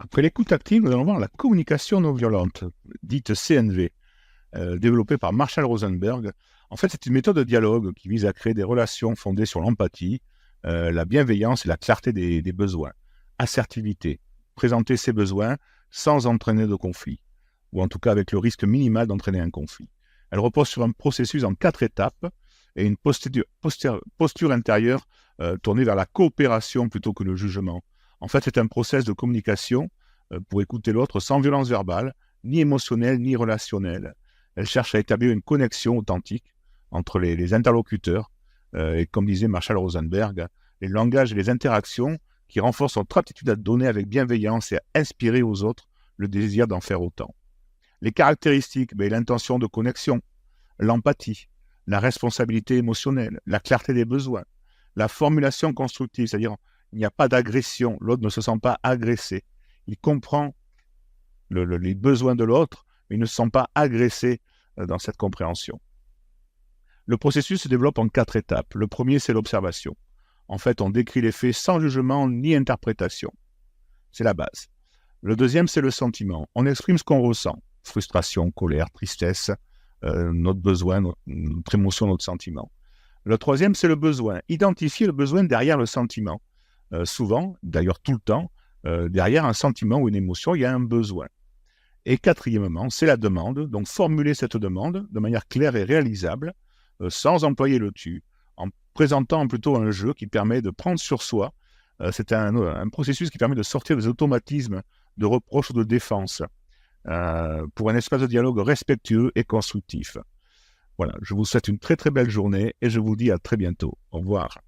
Après l'écoute active, nous allons voir la communication non violente, dite CNV, développée par Marshall Rosenberg. En fait, c'est une méthode de dialogue qui vise à créer des relations fondées sur l'empathie, la bienveillance et la clarté des besoins. Assertivité, présenter ses besoins sans entraîner de conflit, ou en tout cas avec le risque minimal d'entraîner un conflit. Elle repose sur un processus en 4 étapes et une posture intérieure tournée vers la coopération plutôt que le jugement. En fait, c'est un process de communication pour écouter l'autre sans violence verbale, ni émotionnelle, ni relationnelle. Elle cherche à établir une connexion authentique entre les interlocuteurs et, comme disait Marshall Rosenberg, les langages et les interactions qui renforcent notre aptitude à donner avec bienveillance et à inspirer aux autres le désir d'en faire autant. Les caractéristiques, l'intention de connexion, l'empathie, la responsabilité émotionnelle, la clarté des besoins, la formulation constructive, c'est-à-dire il n'y a pas d'agression, l'autre ne se sent pas agressé, il comprend les besoins de l'autre, mais il ne se sent pas agressé dans cette compréhension. Le processus se développe en 4 étapes. Le premier, c'est l'observation. En fait, on décrit les faits sans jugement ni interprétation. C'est la base. Le deuxième, c'est le sentiment. On exprime ce qu'on ressent. Frustration, colère, tristesse, notre besoin, notre émotion, notre sentiment. Le troisième, c'est le besoin. Identifier le besoin derrière le sentiment. Souvent, d'ailleurs tout le temps, derrière un sentiment ou une émotion, il y a un besoin. Et quatrièmement, c'est la demande. Donc, formuler cette demande de manière claire et réalisable, sans employer le tu, en présentant plutôt un jeu qui permet de prendre sur soi. C'est un processus qui permet de sortir des automatismes de reproche ou de défense pour un espace de dialogue respectueux et constructif. Voilà, je vous souhaite une très très belle journée et je vous dis à très bientôt. Au revoir.